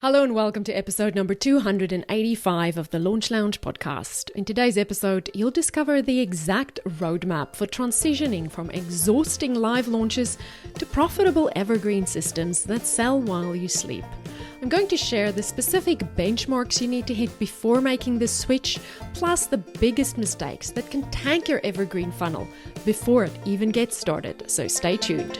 Hello and welcome to episode number 285 of the Launch Lounge podcast. In today's episode, you'll discover the exact roadmap for transitioning from exhausting live launches to profitable evergreen systems that sell while you sleep. I'm going to share the specific benchmarks you need to hit before making this switch, plus the biggest mistakes that can tank your evergreen funnel before it even gets started. So stay tuned.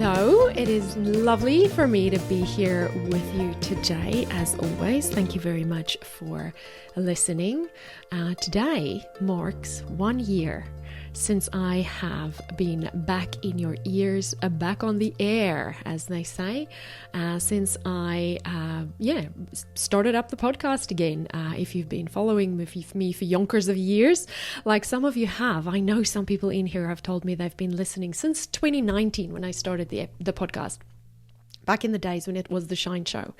Hello, it is lovely for me to be here with you today. As always, thank you very much for listening. Today marks 1 year since I have been back in your ears, back on the air, as they say, since I started up the podcast again. If you've been following me for yonkers of years, like some of you have, I know some people in here have told me they've been listening since 2019 when I started the podcast. Back in the days when it was the Shine Show.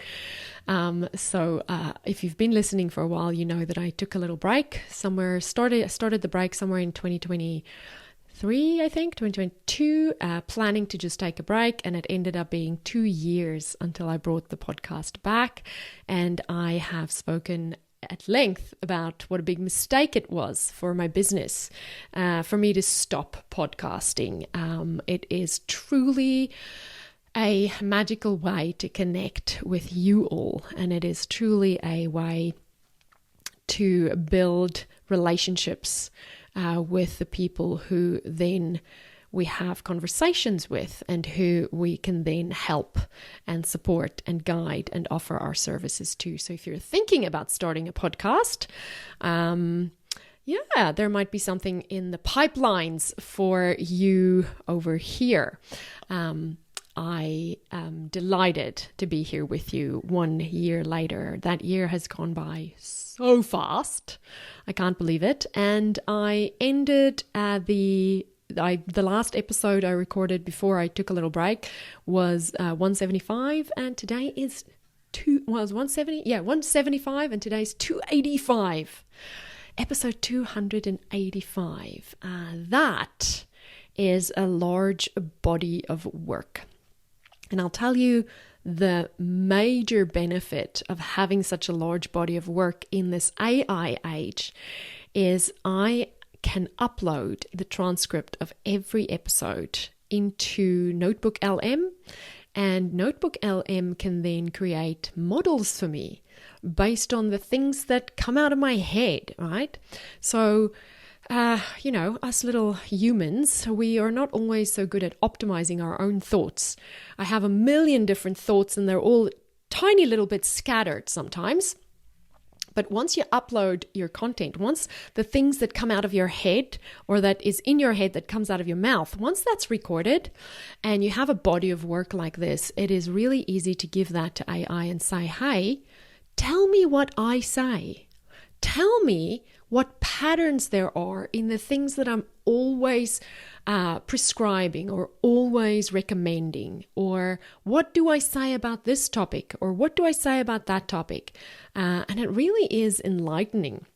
So if you've been listening for a while, you know that I took a little break somewhere, started the break somewhere in 2023, I think, 2022, planning to just take a break. And it ended up being 2 years until I brought the podcast back. And I have spoken at length about what a big mistake it was for my business, for me to stop podcasting. It is truly a magical way to connect with you all, and it is truly a way to build relationships with the people who then we have conversations with and who we can then help and support and guide and offer our services to. So if you're thinking about starting a podcast, there might be something in the pipelines for you over here. I am delighted to be here with you 1 year later. That year has gone by so fast. I can't believe it. And I ended the last episode I recorded before I took a little break was 175, and today is 175, and today's 285. Episode 285. That is a large body of work. And I'll tell you the major benefit of having such a large body of work in this AI age is I can upload the transcript of every episode into Notebook LM, and Notebook LM can then create models for me based on the things that come out of my head, right? So us little humans, we are not always so good at optimizing our own thoughts. I have a million different thoughts and they're all tiny little bit scattered sometimes. But once you upload your content, once the things that come out of your head or that is in your head that comes out of your mouth, once that's recorded and you have a body of work like this, it is really easy to give that to AI and say, hey, tell me what I say. Tell me what patterns there are in the things that I'm always prescribing or always recommending, or what do I say about this topic, or what do I say about that topic? And it really is enlightening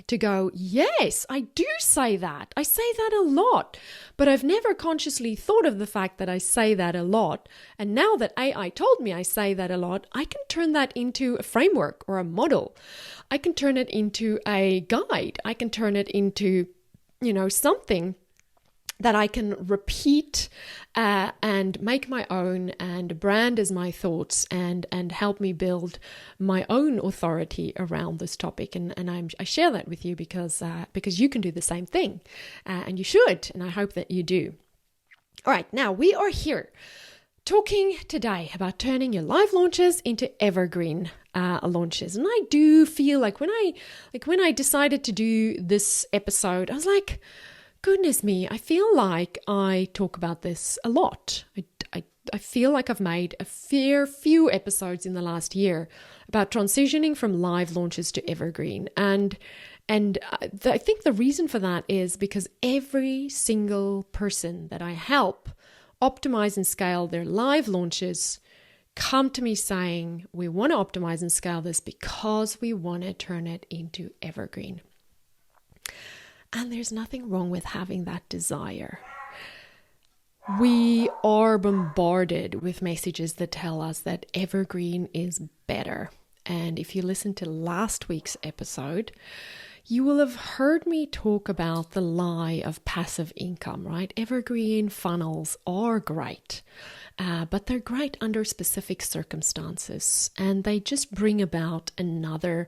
to go, yes, I do say that. I say that a lot, but I've never consciously thought of the fact that I say that a lot. And now that AI told me I say that a lot, I can turn that into a framework or a model. I can turn it into a guide. I can turn it into, something that I can repeat and make my own and brand as my thoughts and help me build my own authority around this topic. And I share that with you because you can do the same thing, and you should, and I hope that you do. All right, now we are here talking today about turning your live launches into evergreen launches. And I do feel like when I decided to do this episode, I was like, goodness me, I feel like I talk about this a lot. I feel like I've made a fair few episodes in the last year about transitioning from live launches to evergreen. And I think the reason for that is because every single person that I help optimize and scale their live launches come to me saying, we want to optimize and scale this because we want to turn it into evergreen. And there's nothing wrong with having that desire. We are bombarded with messages that tell us that Evergreen is better. And if you listen to last week's episode, you will have heard me talk about the lie of passive income, right? Evergreen funnels are great, but they're great under specific circumstances, and they just bring about another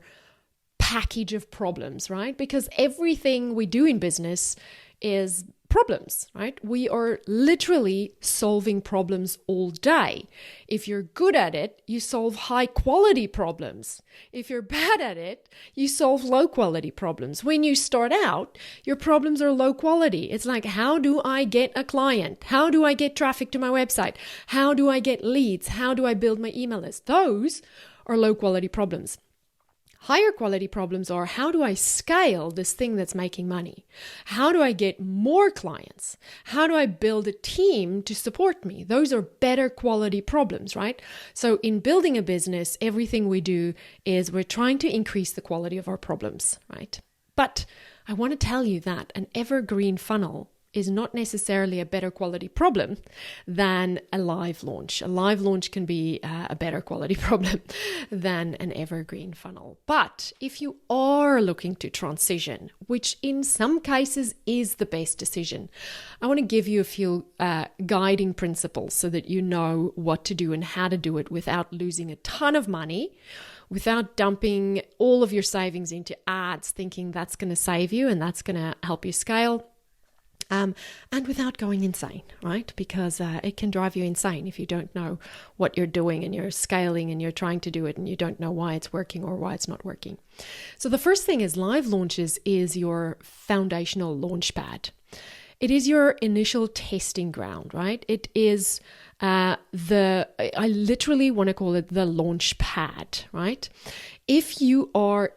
package of problems, right? Because everything we do in business is problems, right? We are literally solving problems all day. If you're good at it, you solve high quality problems. If you're bad at it, you solve low quality problems. When you start out, your problems are low quality. It's like, how do I get a client? How do I get traffic to my website? How do I get leads? How do I build my email list? Those are low quality problems. Higher quality problems are, how do I scale this thing that's making money? How do I get more clients? How do I build a team to support me? Those are better quality problems, right? So in building a business, everything we do is we're trying to increase the quality of our problems, right? But I want to tell you that an evergreen funnel is not necessarily a better quality problem than a live launch. A live launch can be a better quality problem than an evergreen funnel. But if you are looking to transition, which in some cases is the best decision, I want to give you a few guiding principles so that you know what to do and how to do it without losing a ton of money, without dumping all of your savings into ads, thinking that's going to save you and that's going to help you scale. And without going insane, right? Because it can drive you insane if you don't know what you're doing and you're scaling and you're trying to do it and you don't know why it's working or why it's not working. So the first thing is live launches is your foundational launch pad. It is your initial testing ground, right? It is I literally want to call it the launch pad, right? If you're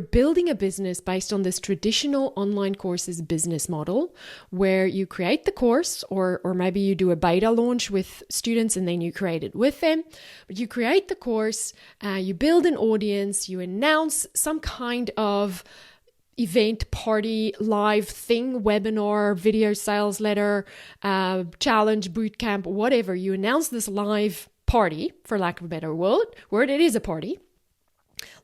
building a business based on this traditional online courses business model where you create the course or maybe you do a beta launch with students and then you create it with them, but you create the course, you build an audience, you announce some kind of event, party, live thing, webinar, video sales letter, challenge, bootcamp, whatever. You announce this live party, for lack of a better word, it is a party.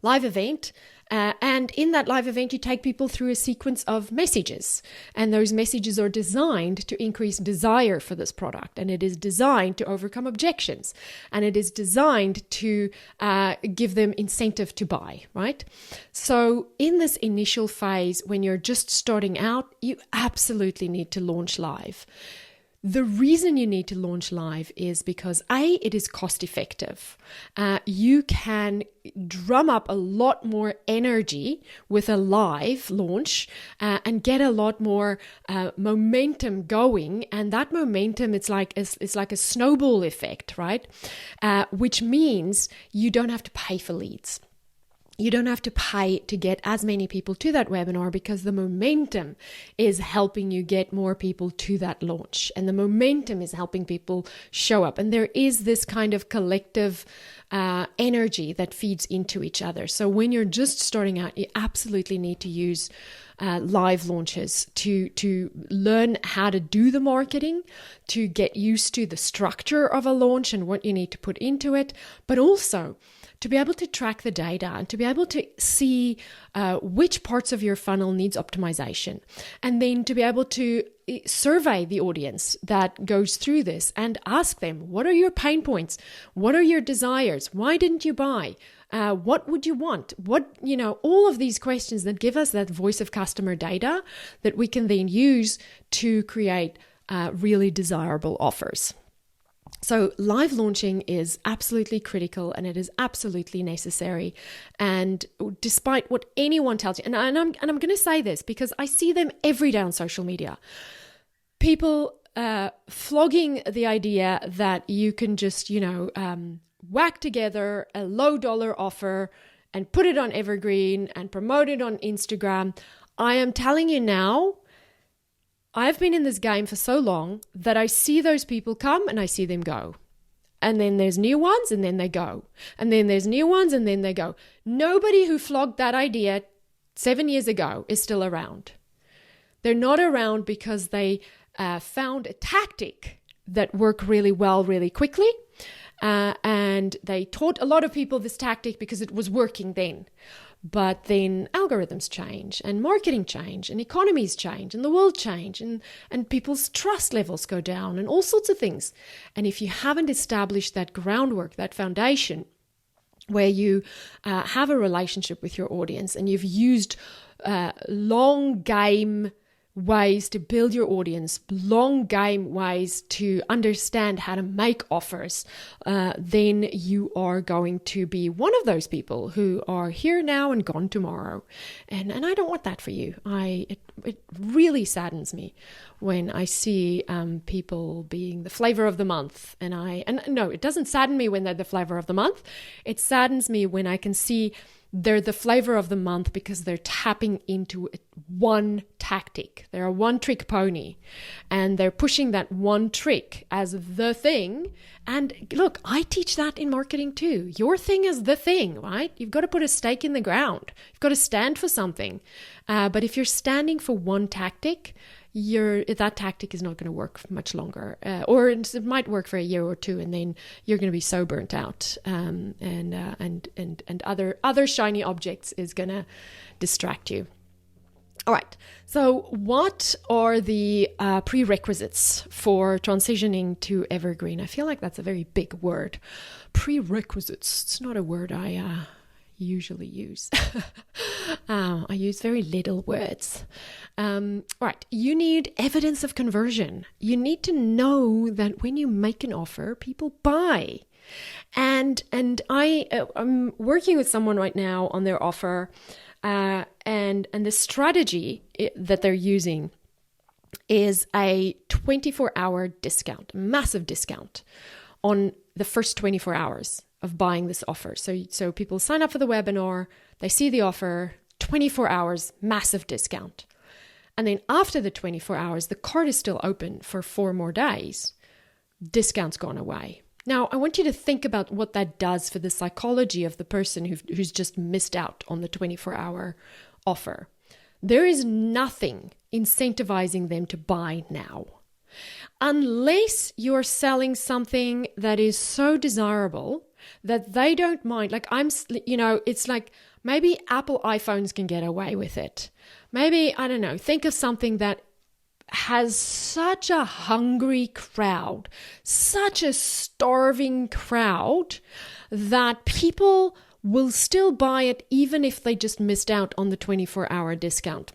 Live event, and in that live event you take people through a sequence of messages, and those messages are designed to increase desire for this product, and it is designed to overcome objections, and it is designed to give them incentive to buy, right? So in this initial phase, when you're just starting out, you absolutely need to launch live. The reason you need to launch live is because it is cost effective. You can drum up a lot more energy with a live launch and get a lot more momentum going. And that momentum, it's like a snowball effect, right? Which means you don't have to pay for leads. You don't have to pay to get as many people to that webinar because the momentum is helping you get more people to that launch. And the momentum is helping people show up. And there is this kind of collective energy that feeds into each other. So when you're just starting out, you absolutely need to use live launches to learn how to do the marketing, to get used to the structure of a launch and what you need to put into it, but also to be able to track the data and to be able to see which parts of your funnel needs optimization, and then to be able to survey the audience that goes through this and ask them, what are your pain points? What are your desires? Why didn't you buy? What would you want? All of these questions that give us that voice of customer data that we can then use to create really desirable offers. So live launching is absolutely critical and it is absolutely necessary. And despite what anyone tells you, and I'm going to say this because I see them every day on social media, people flogging the idea that you can just, whack together a low dollar offer and put it on Evergreen and promote it on Instagram. I am telling you now, I've been in this game for so long that I see those people come and I see them go. And then there's new ones and then they go. And then there's new ones and then they go. Nobody who flogged that idea 7 years ago is still around. They're not around because they found a tactic that worked really well, really quickly. And they taught a lot of people this tactic because it was working then. But then algorithms change and marketing change and economies change and the world change and people's trust levels go down and all sorts of things. And if you haven't established that groundwork, that foundation, where you have a relationship with your audience and you've used long game ways to build your audience, long game ways to understand how to make offers, then you are going to be one of those people who are here now and gone tomorrow. And I don't want that for you. It really saddens me when I see people being the flavor of the month. And no, it doesn't sadden me when they're the flavor of the month. It saddens me when I can see they're the flavor of the month because they're tapping into one tactic. They're a one-trick pony, and they're pushing that one trick as the thing. And look, I teach that in marketing too. Your thing is the thing, right? You've got to put a stake in the ground. You've got to stand for something. But if you're standing for one tactic, that tactic is not going to work for much longer, or it might work for a year or two, and then you're going to be so burnt out, and other shiny objects is going to distract you. All right. So, what are the prerequisites for transitioning to Evergreen? I feel like that's a very big word. Prerequisites. It's not a word I usually use. I use very little words. Right. You need evidence of conversion. You need to know that when you make an offer, people buy. And I'm working with someone right now on their offer, and the strategy that they're using is a 24-hour discount, massive discount on the first 24 hours of buying this offer. So people sign up for the webinar, they see the offer, 24 hours, massive discount. And then after the 24 hours, the cart is still open for 4 more days. Discount's gone away. Now, I want you to think about what that does for the psychology of the person who's just missed out on the 24-hour offer. There is nothing incentivizing them to buy now. Unless you're selling something that is so desirable that they don't mind. Like it's like maybe Apple iPhones can get away with it. Maybe, I don't know, think of something that has such a hungry crowd, such a starving crowd, that people will still buy it even if they just missed out on the 24-hour discount.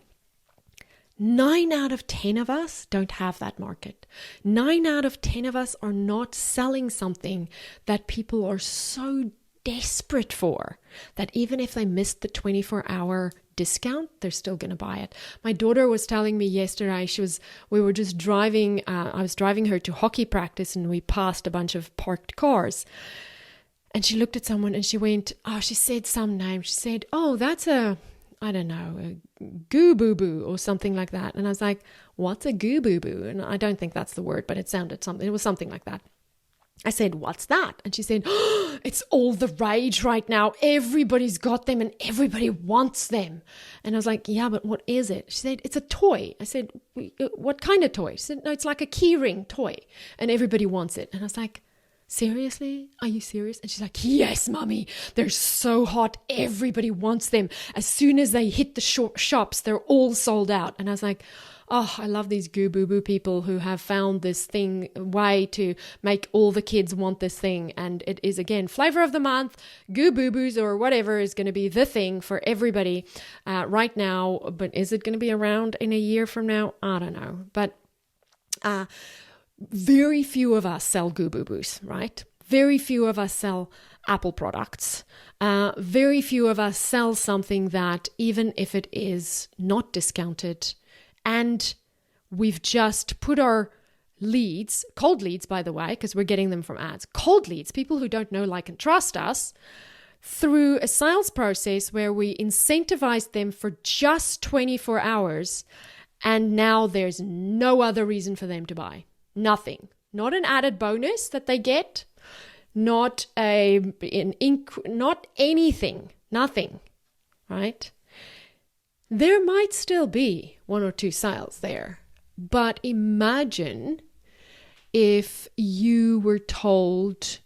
9 out of 10 of us don't have that market. 9 out of 10 of us are not selling something that people are so desperate for that even if they missed the 24-hour discount, they're still going to buy it. My daughter was telling me yesterday, we were just driving, I was driving her to hockey practice, and we passed a bunch of parked cars. And she looked at someone and she went, she said some name. She said, that's a goo boo boo or something like that. And I was like, what's a goo boo boo? And I don't think that's the word, but it was something like that. I said, what's that? And she said, it's all the rage right now. Everybody's got them and everybody wants them. And I was like, yeah, but what is it? She said, it's a toy. I said, what kind of toy? She said, no, it's like a key ring toy and everybody wants it. And I was like, seriously? Are you serious? And she's like, yes, mommy, they're so hot. Everybody wants them. As soon as they hit the shops, they're all sold out. And I was like, I love these goo boo boo people who have found this way to make all the kids want this thing. And it is, again, flavor of the month, goo boo boos or whatever is going to be the thing for everybody right now. But is it going to be around in a year from now? I don't know. But very few of us sell goo boo boos, right? Very few of us sell Apple products. Very few of us sell something that, even if it is not discounted, and we've just put our leads, cold leads, by the way, because we're getting them from ads, cold leads, people who don't know, like, and trust us, through a sales process where we incentivize them for just 24 hours. And now there's no other reason for them to buy. Nothing. Not an added bonus that they get. Not not anything. Nothing. Right? There might still be 1 or 2 sales there, But imagine if you were told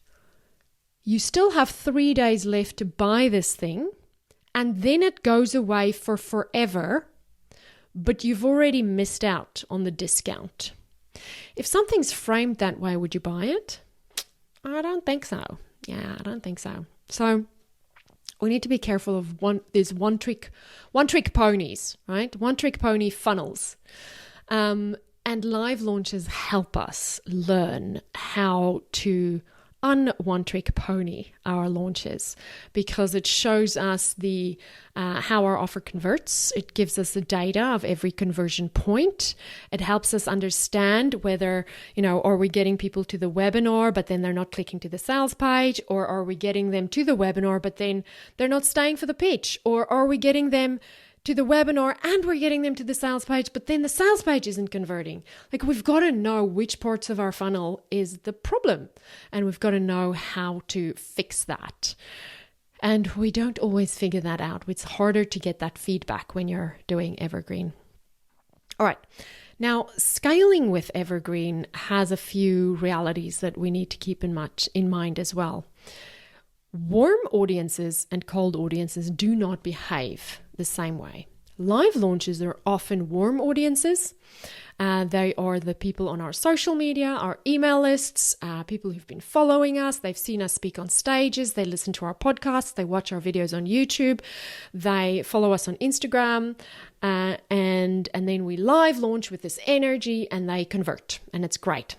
you still have 3 days left to buy this thing, and then it goes away for forever, but you've already missed out on the discount. If something's framed that way, would you buy it? I don't think so. Yeah, I don't think so. So we need to be careful of these one trick ponies, right? One trick pony funnels. And live launches help us learn how to one trick pony our launches, because it shows us the how our offer converts. It gives us the data of every conversion point. It helps us understand whether, are we getting people to the webinar, but then they're not clicking to the sales page, or are we getting them to the webinar, but then they're not staying for the pitch, or are we getting them to the webinar and we're getting them to the sales page, but then the sales page isn't converting. Like, we've got to know which parts of our funnel is the problem, and we've got to know how to fix that. And we don't always figure that out. It's harder to get that feedback when you're doing Evergreen. All right. Now, scaling with Evergreen has a few realities that we need to keep in mind as well. Warm audiences and cold audiences do not behave the same way. Live launches are often warm audiences. They are the people on our social media, our email lists, people who've been following us. They've seen us speak on stages. They listen to our podcasts. They watch our videos on YouTube. They follow us on Instagram. And then we live launch with this energy, and they convert, and it's great.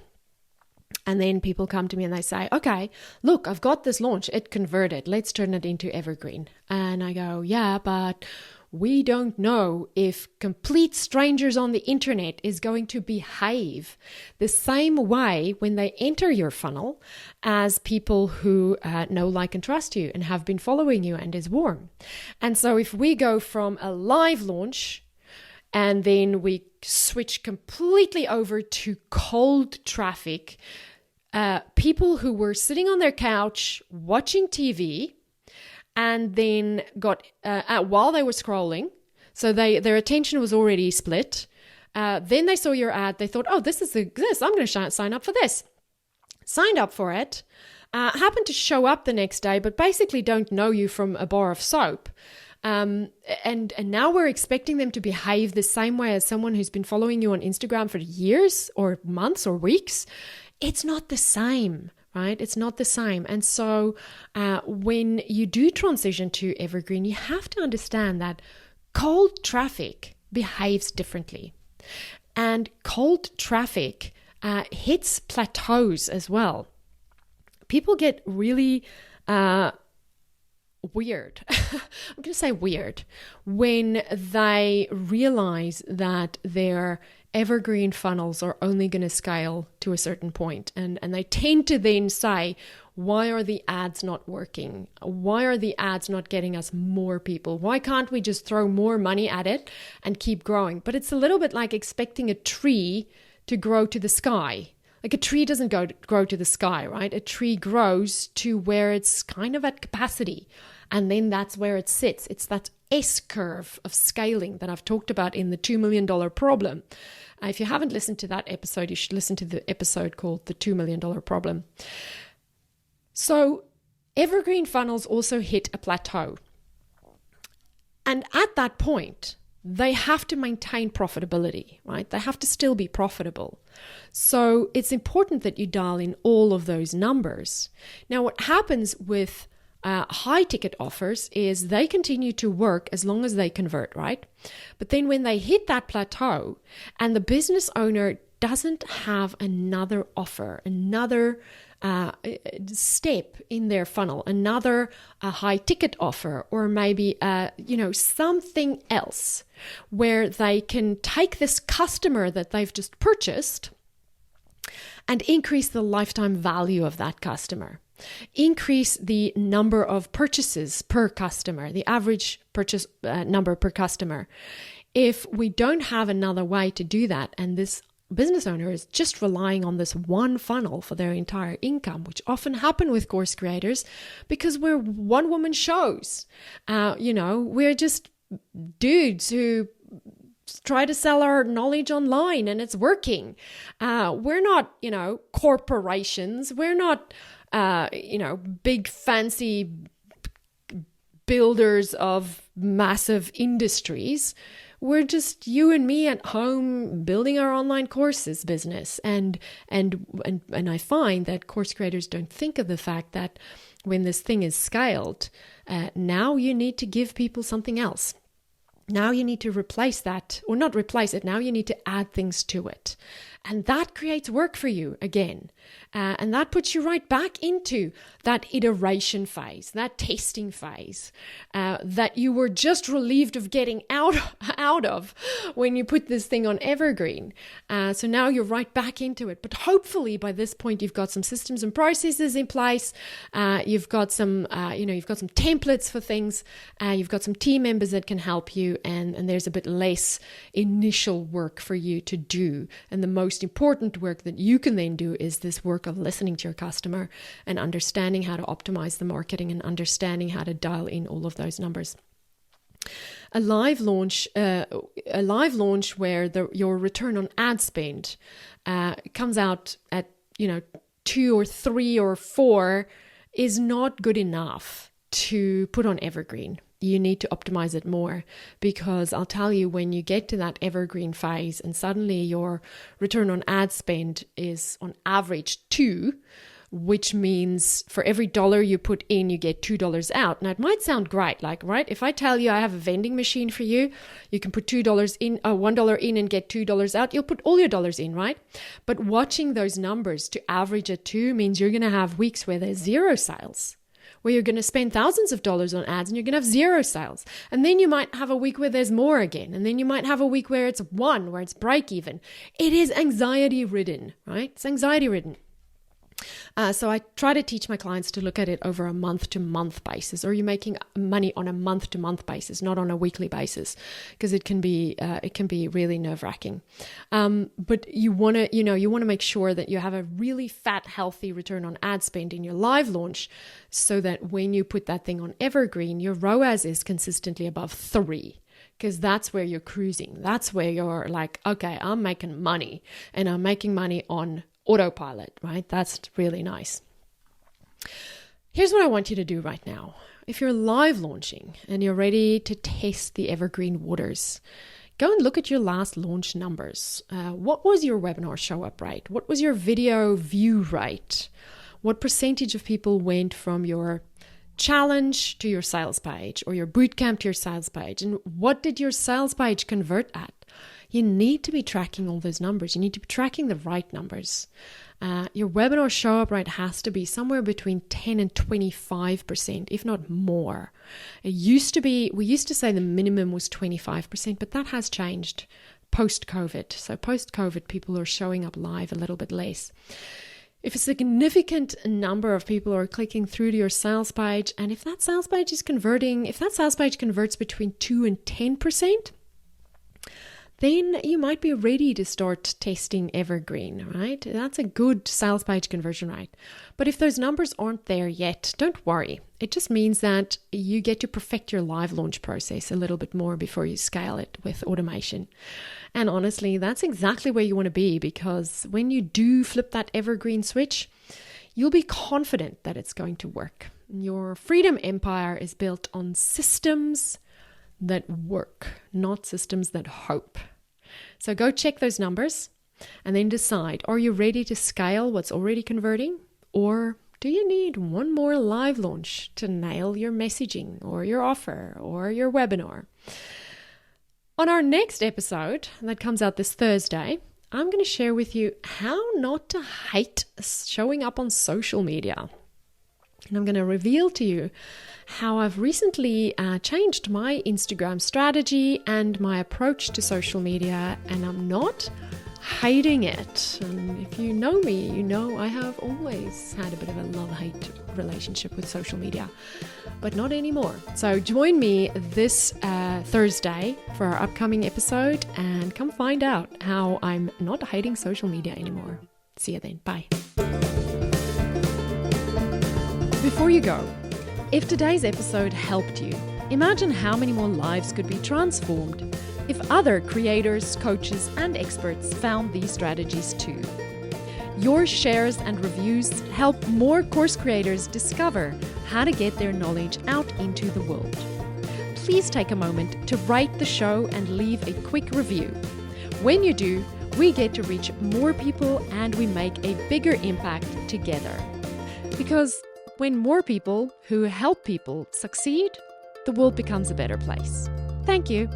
And then people come to me and they say, okay, look, I've got this launch. It converted. Let's turn it into Evergreen. And I go, yeah, but we don't know if complete strangers on the internet is going to behave the same way when they enter your funnel as people who know, like, and trust you and have been following you and is warm. And so if we go from a live launch and then we switch completely over to cold traffic, people who were sitting on their couch watching TV and then got, while they were scrolling, so their attention was already split. Then they saw your ad. They thought, oh, this, I'm going to sign up for this. Signed up for it, happened to show up the next day, but basically don't know you from a bar of soap. And now we're expecting them to behave the same way as someone who's been following you on Instagram for years or months or weeks. It's not the same, right? It's not the same. And so when you do transition to Evergreen, you have to understand that cold traffic behaves differently. And cold traffic hits plateaus as well. People get really weird. I'm going to say weird when they realize that their Evergreen funnels are only going to scale to a certain point. And they tend to then say, why are the ads not working? Why are the ads not getting us more people? Why can't we just throw more money at it and keep growing? But it's a little bit like expecting a tree to grow to the sky. Like, a tree doesn't grow to the sky, right? A tree grows to where it's kind of at capacity. And then that's where it sits. It's that S-curve of scaling that I've talked about in the $2 million problem. If you haven't listened to that episode, you should listen to the episode called The $2 Million Problem. So Evergreen funnels also hit a plateau. And at that point, they have to maintain profitability, right? They have to still be profitable. So it's important that you dial in all of those numbers. Now, what happens with high ticket offers is they continue to work as long as they convert, right? But then when they hit that plateau and the business owner doesn't have another offer, another step in their funnel, another high ticket offer, or maybe something else where they can take this customer that they've just purchased and increase the lifetime value of that customer. Increase the number of purchases per customer, the average purchase number per customer. If we don't have another way to do that, and this business owner is just relying on this one funnel for their entire income, which often happen with course creators because we're one-woman shows. We're just dudes who try to sell our knowledge online and it's working. We're not, corporations. We're not, big fancy builders of massive industries. We're just you and me at home building our online courses business. And I find that course creators don't think of the fact that when this thing is scaled, now you need to give people something else. Now you need to replace that, or not replace it. Now you need to add things to it. And that creates work for you again. And that puts you right back into that iteration phase, that testing phase that you were just relieved of getting out of when you put this thing on Evergreen. So now you're right back into it. But hopefully by this point, you've got some systems and processes in place. You've got some, you've got some templates for things. You've got some team members that can help you. And there's a bit less initial work for you to do. And the most important work that you can then do is this work of listening to your customer and understanding how to optimize the marketing and understanding how to dial in all of those numbers. A live launch where your return on ad spend comes out at 2 or 3 or 4 is not good enough to put on Evergreen. You need to optimize it more, because I'll tell you, when you get to that evergreen phase and suddenly your return on ad spend is on average 2, which means for every $1 you put in, you get $2 out. Now it might sound great, right? If I tell you I have a vending machine for you, you can put $2 in, $1 in and get $2 out. You'll put all your dollars in, right? But watching those numbers to average at 2 means you're going to have weeks where there's 0 sales, where you're going to spend thousands of dollars on ads and you're going to have 0 sales. And then you might have a week where there's more again. And then you might have a week where it's 1, where it's break even. It is anxiety ridden, right? It's anxiety ridden. So I try to teach my clients to look at it over a month-to-month basis, or you're making money on a month-to-month basis, not on a weekly basis, because it can be really nerve-wracking. But you want to make sure that you have a really fat, healthy return on ad spend in your live launch, so that when you put that thing on Evergreen, your ROAS is consistently above 3. Because that's where you're cruising. That's where you're like, okay, I'm making money, and I'm making money on autopilot, right? That's really nice. Here's what I want you to do right now. If you're live launching and you're ready to test the evergreen waters, go and look at your last launch numbers. What was your webinar show up rate? What was your video view rate? What percentage of people went from your challenge to your sales page, or your bootcamp to your sales page? And what did your sales page convert at? You need to be tracking all those numbers. You need to be tracking the right numbers. Your webinar show up rate has to be somewhere between 10 and 25%, if not more. We used to say the minimum was 25%, but that has changed post-COVID. So post-COVID, people are showing up live a little bit less. If a significant number of people are clicking through to your sales page, and if that sales page converts between 2 and 10%, then you might be ready to start testing Evergreen, right? That's a good sales page conversion rate. But if those numbers aren't there yet, don't worry. It just means that you get to perfect your live launch process a little bit more before you scale it with automation. And honestly, that's exactly where you want to be, because when you do flip that Evergreen switch, you'll be confident that it's going to work. Your freedom empire is built on systems that work, not systems that hope. So go check those numbers and then decide, are you ready to scale what's already converting? Or do you need one more live launch to nail your messaging or your offer or your webinar? On our next episode that comes out this Thursday, I'm going to share with you how not to hate showing up on social media. And I'm going to reveal to you how I've recently changed my Instagram strategy and my approach to social media, and I'm not hating it. And if you know me, you know I have always had a bit of a love-hate relationship with social media, but not anymore. So join me this Thursday for our upcoming episode, and come find out how I'm not hating social media anymore. See you then. Bye. Before you go, if today's episode helped you, imagine how many more lives could be transformed if other creators, coaches, and experts found these strategies too. Your shares and reviews help more course creators discover how to get their knowledge out into the world. Please take a moment to rate the show and leave a quick review. When you do, we get to reach more people and we make a bigger impact together. Because when more people who help people succeed, the world becomes a better place. Thank you.